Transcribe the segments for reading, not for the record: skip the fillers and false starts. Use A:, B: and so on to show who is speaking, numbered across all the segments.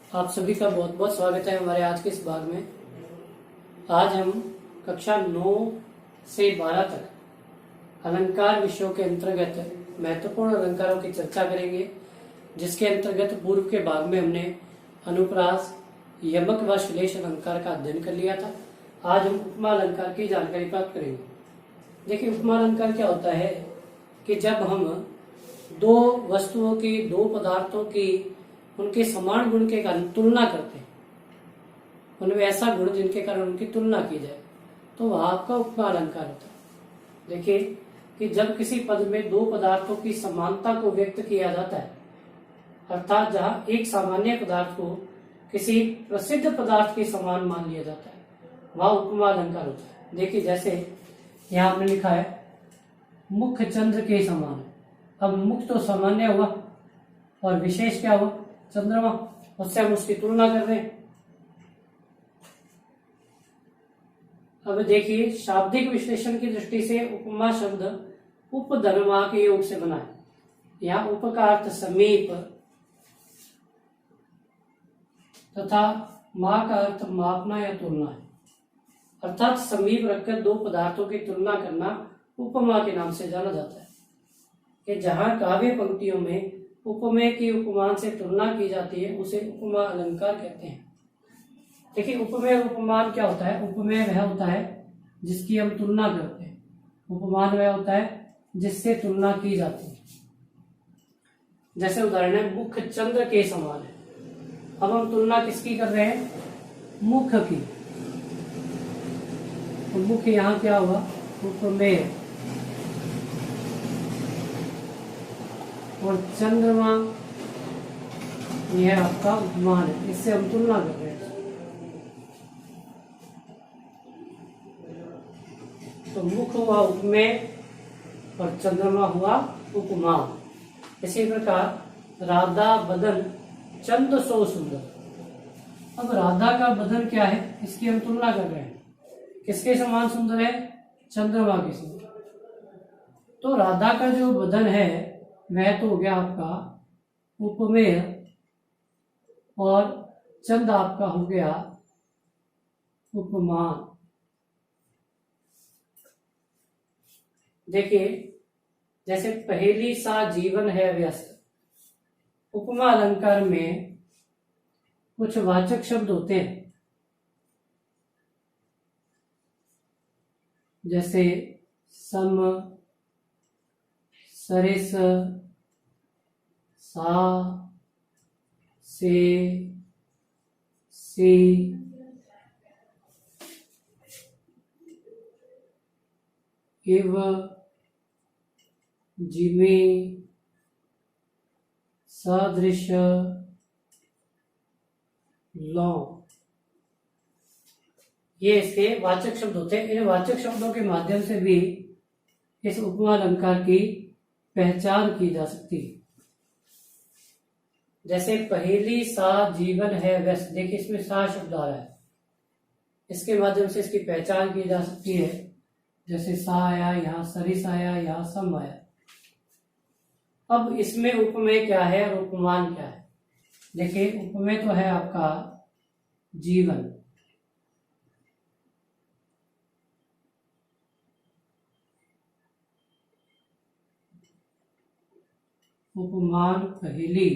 A: आप सभी का बहुत बहुत स्वागत है हमारे आज के इस भाग में। आज हम कक्षा 9 से 12 तक अलंकार विषयों के अंतर्गत महत्वपूर्ण अलंकारों की चर्चा करेंगे, जिसके अंतर्गत पूर्व के भाग में हमने अनुप्रास, यमक व श्लेष अलंकार का अध्ययन कर लिया था। आज हम उपमा अलंकार की जानकारी प्राप्त करेंगे। देखिए, उपमा अलंकार क्या होता है कि जब हम दो वस्तुओं की, दो पदार्थों की उनके समान गुण के कारण तुलना करते हैं, उनमें ऐसा गुण जिनके कारण उनकी तुलना की जाए, तो वह आपका उपमा अलंकार होता है। देखिए कि जब किसी पद में दो पदार्थों की समानता को व्यक्त किया जाता है, अर्थात जहां एक सामान्य पदार्थ को किसी प्रसिद्ध पदार्थ के समान मान लिया जाता है, वह उपमा अलंकार होता है। देखिए, जैसे यहाँ हमने लिखा है मुख चंद्र के समान। अब मुख तो सामान्य हुआ और विशेष क्या हुआ? चंद्रमा। उससे हम उसकी तुलना कर रहे हैं। अब देखिए, शाब्दिक विश्लेषण की दृष्टि से उपमा शब्द उपधर्मा के योग से बना है। यहाँ उप का अर्थ समीप तथा मा का अर्थ मापना या तुलना है, अर्थात समीप रखकर दो पदार्थों की तुलना करना उपमा के नाम से जाना जाता है। कि जहां काव्य पंक्तियों में उपमेय की उपमान से तुलना की जाती है, उसे उपमा अलंकार कहते हैं। देखिए, उपमेय उपमान क्या होता है? उपमेय वह होता है जिसकी हम तुलना करते हैं, उपमान वह होता है जिससे तुलना की जाती है। जैसे उदाहरण है मुख चंद्र के समान है। अब हम तुलना किसकी कर रहे हैं? मुख की। तो मुख यहाँ क्या हुआ? उपमेय। और चंद्रमा यह आपका उपमान है, इससे हम तुलना कर रहे हैं। तो मुख हुआ उपमेय और चंद्रमा हुआ उपमान। इसी प्रकार राधा बदन चंद सो सुंदर। अब राधा का बदन क्या है? इसकी हम तुलना कर रहे हैं। किसके समान सुंदर है? चंद्रमा के समान। तो राधा का जो बदन है वह तो हो गया आपका उपमेय, और चंद आपका हो गया उपमान। देखिए, जैसे पहेली सा जीवन है व्यस्त। उपमा अलंकार में कुछ वाचक शब्द होते हैं, जैसे सम, सरिस, सा, से, सी, इव, जिमी, सदृश, लौ। ये इसके वाचक शब्द होते हैं। इन वाचक शब्दों के माध्यम से भी इस उपमा अलंकार की पहचान की जा सकती है। जैसे पहेली सा जीवन है व्यस्त। देखिए, इसमें सा शब्द आ रहा है, इसके माध्यम से इसकी पहचान की जा सकती है। जैसे सा आया, यहाँ सरिस आया, यहाँ सम आया। अब इसमें उपमेय क्या है और उपमान क्या है? देखिए, उपमेय तो है आपका जीवन, उपमान पहेली,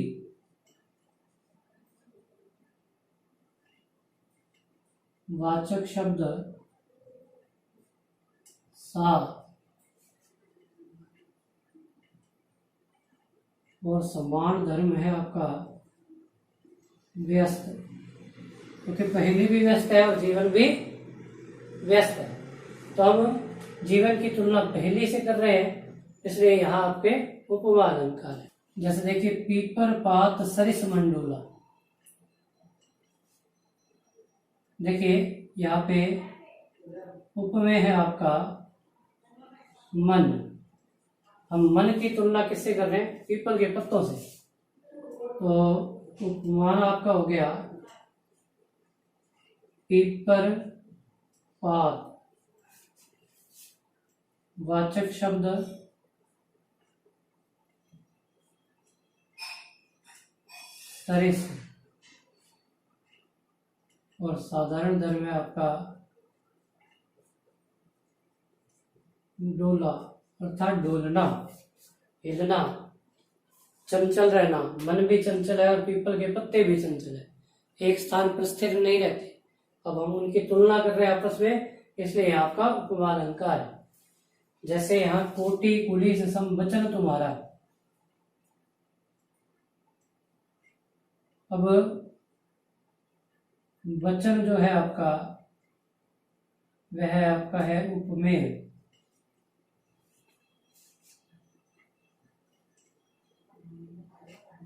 A: वाचक शब्द सा, और समान धर्म है आपका व्यस्त, क्योंकि पहेली भी व्यस्त है और जीवन भी व्यस्त है। तो हम जीवन की तुलना पहेली से कर रहे हैं, इसलिए यहाँ आपके उपमा अलंकार है। जैसे देखिए, पीपर पात सरिस मंडोला। देखिए, यहाँ पे उपमेय है आपका मन। हम मन की तुलना किससे कर रहे हैं? पीपल के पत्तों से। तो उपमान आपका हो गया पीपर पात, वाचक शब्द सरिस, और साधारण दर में आपका डोला अर्थात डोलना, हिलना, चंचल रहना। मन भी चंचल है और पीपल के पत्ते भी चंचल है, एक स्थान पर स्थिर नहीं रहते। अब हम उनकी तुलना कर रहे हैं आपस में, इसलिए यहाँ आपका उपमा अलंकार है। जैसे यहाँ कोटि पुलिस सम वचन तुम्हारा। अब वचन जो है आपका वह आपका है उपमेय।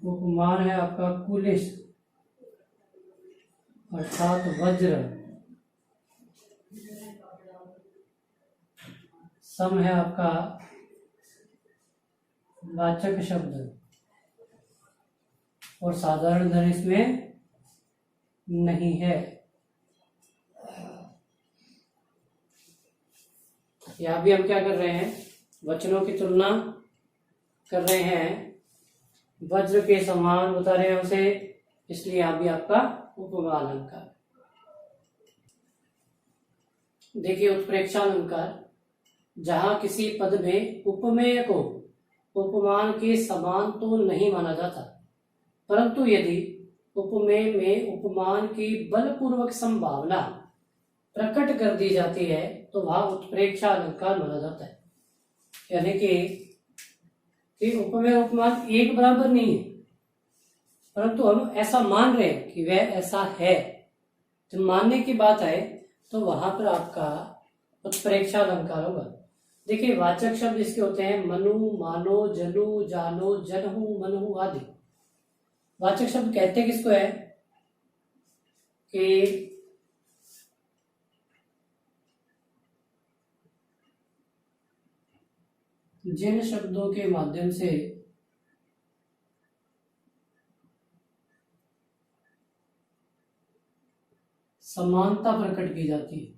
A: उपमान है आपका कुलिस अर्थात वज्र। सम है आपका वाचक शब्द और साधारण धन इसमें नहीं है। यहां भी हम क्या कर रहे हैं, वचनों की तुलना कर रहे हैं, वज्र के समान बता रहे हैं उसे, इसलिए यहां भी आपका उपमा अलंकार। देखिए उत्प्रेक्षा अलंकार, जहां किसी पद में उपमेय को उपमान के समान तो नहीं माना जाता, परंतु यदि उपमेय में उपमान की बलपूर्वक संभावना प्रकट कर दी जाती है तो वह उत्प्रेक्षा अलंकार माना जाता है। यानी कि उपमेय उपमान एक बराबर नहीं है, परंतु हम ऐसा मान रहे हैं कि वह ऐसा है। जब मानने की बात है तो वहां पर आपका उत्प्रेक्षा अलंकार होगा। देखिए वाचक शब्द इसके होते हैं मनु, मानो, जनु, जानो, जनहु, मनहु आदि। वाचक शब्द कहते किसको है कि जिन शब्दों के माध्यम से समानता प्रकट की जाती है,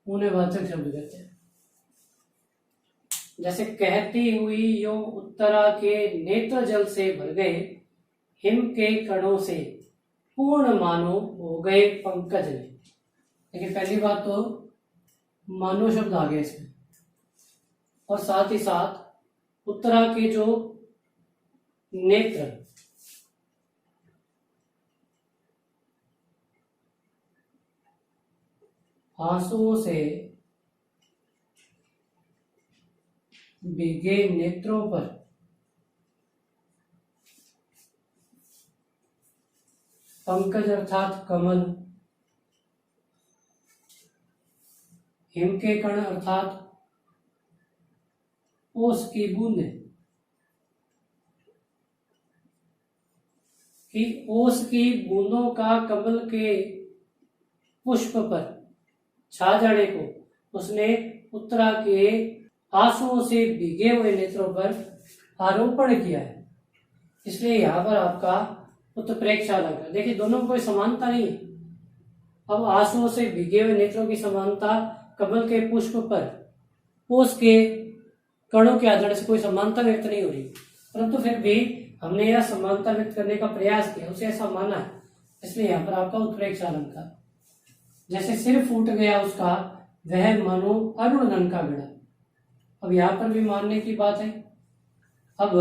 A: उन्हें वाचक शब्द कहते हैं। जैसे कहती हुई यो उत्तरा के नेत्र जल से भर गए, हिम के कणों से पूर्ण मानो हो गए पंकज ने। देखिए पहली बात तो मानो शब्द आ गया इसमें, और साथ ही साथ उत्तरा के जो नेत्र आंसुओं से भीगे नेत्रों पर पंकज अर्थात कमल, हिम के कण अर्थात ओस की बूंदें, कि ओस की बूंदों का कमल के पुष्प पर छा जाने को उसने उत्तरा के आंसुओं से भीगे हुए नेत्रों पर आरोपण किया है। इसलिए यहां पर आपका उत्प्रेक्षा अलंकार। देखिए दोनों में कोई समानता नहीं है। अब आंसुओं से भीगे हुए नेत्रों की समानता कमल के पुष्प पर ओस के कणों के आधार से कोई समानता व्यक्त नहीं हो रही, परंतु फिर भी हमने यह समानता व्यक्त करने का प्रयास किया, उसे ऐसा माना है, इसलिए यहाँ पर आपका उत्प्रेक्षा अलंकार। जैसे सिर फूट गया उसका, वह मानो अरुण रंग का गड़ा। अब यहां पर भी मानने की बात है। अब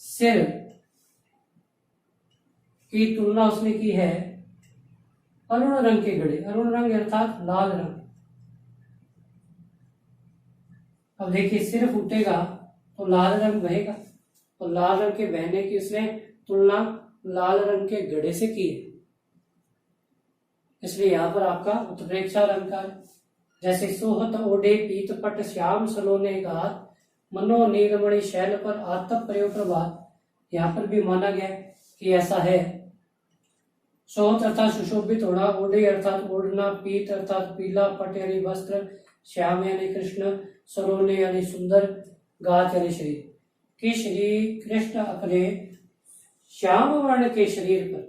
A: सिर की तुलना उसने की है अरुण रंग के घड़े, अरुण रंग अर्थात लाल रंग। अब देखिए सिर फूटेगा तो लाल रंग बहेगा, तो लाल रंग के बहने की उसने तुलना लाल रंग के घड़े से की है, इसलिए यहां पर आपका उत्प्रेक्षा अलंकार। जैसे सोहत ओढ़े पीत पट श्याम सलोने गात, मनो नीलमणि शैल पर आतप प्रयोग प्रभात। यहां पर भी माना गया कि ऐसा है। सोहत अर्थात सुशोभित होना, ओढ़े अर्थात ओढ़ना, पीत अर्थात पीला, पट यानी वस्त्र, श्याम यानी कृष्ण, सलोने यानी सुंदर, गात यानी शरीर। कि श्री कृष्ण अपने श्याम वर्ण के शरीर पर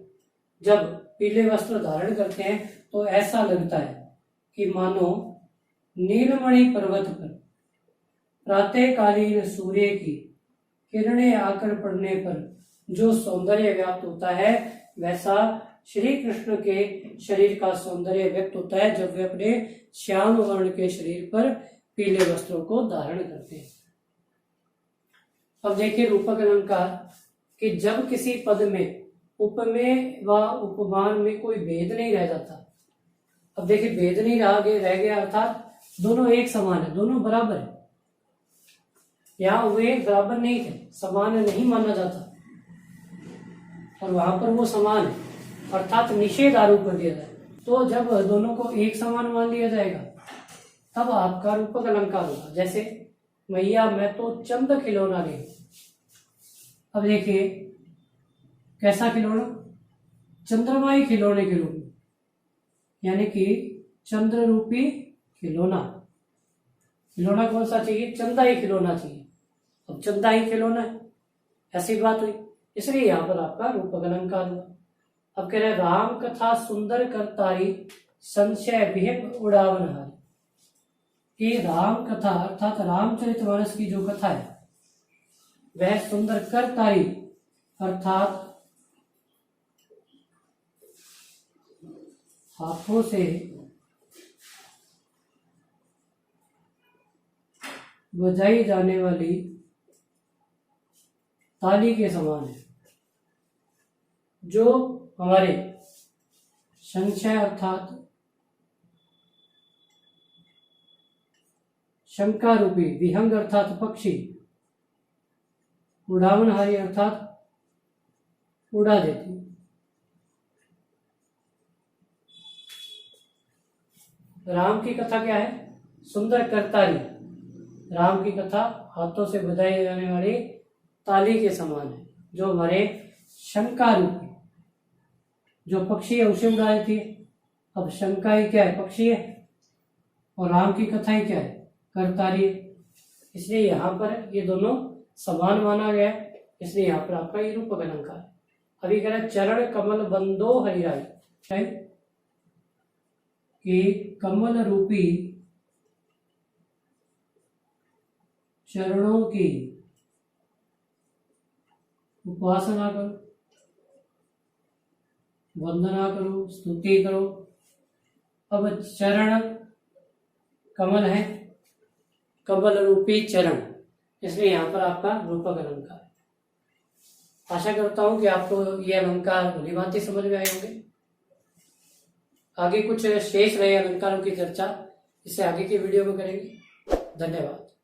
A: जब पीले वस्त्र धारण करते हैं तो ऐसा लगता है कि मानो नीलमणि पर्वत पर प्रातःकालीन सूर्य की किरणें आकर पड़ने पर जो सौंदर्य व्याप्त होता है, वैसा श्री कृष्ण के शरीर का सौंदर्य व्यक्त होता है जब वे अपने श्याम वर्ण के शरीर पर पीले वस्त्रों को धारण करते हैं। अब देखिए रूपक अलंकार कि जब किसी पद में उपमेय व उपमान में कोई भेद नहीं रह जाता। अब देखिए भेद नहीं रह गया अर्थात दोनों एक समान है, दोनों बराबर है। यहाँ वे बराबर नहीं थे, समान नहीं माना जाता, और वहां पर वो समान है अर्थात निषेध आरोप कर दिया जाए। तो जब दोनों को एक समान मान लिया जाएगा तब आपका रूपक अलंकार होगा। जैसे मैया मैं तो चंद खिलौना ले। अब देखिए कैसा खिलौना, चंद्रमाई खिलौने के रूप में, यानी कि चंद्र रूपी खिलौना। खिलौना कौन सा चाहिए, चंदा ही खिलौना चाहिए। अब चंदा ही खिलौना है, ऐसी बात हुई, इसलिए यहां पर आपका रूपक अलंकार हुआ। अब कह रहे राम कथा सुंदर करतारी संशय विहिप उड़ावनहारी। कि राम कथा अर्थात रामचरितमानस की जो कथा है वह सुंदर करतारी अर्थात हाथों से बजाई जाने वाली ताली के समान है। जो हमारे संशय अर्थात शंका रूपी, विहंग अर्थात पक्षी, उड़ावनहारी अर्थात उड़ा देती। राम की कथा क्या है, सुंदर करतारी। राम की कथा हाथों से बजाई जाने वाली ताली के समान है, जो हमारे शंका रूपी जो पक्षी है उसे उड़ा देती है। अब शंका ही क्या है, पक्षी है, और राम की कथा ही क्या है, करतारी है। इसलिए यहाँ पर ये दोनों समान माना गया है, इसलिए यहाँ पर आपका ये रूपक अलंकार है। अभी कह रहा है चरण कमल बंदो हरिराई, है कि कमल रूपी चरणों की उपासना करो, वंदना करो, स्तुति करो। अब चरण कमल है, कमल रूपी चरण, इसलिए यहां पर आपका रूपक अलंकार है। आशा करता हूं कि आपको ये अलंकार भलीभांति समझ में आए होंगे। आगे कुछ शेष रहे अलंकारों की चर्चा इसे आगे की वीडियो में करेंगे। धन्यवाद।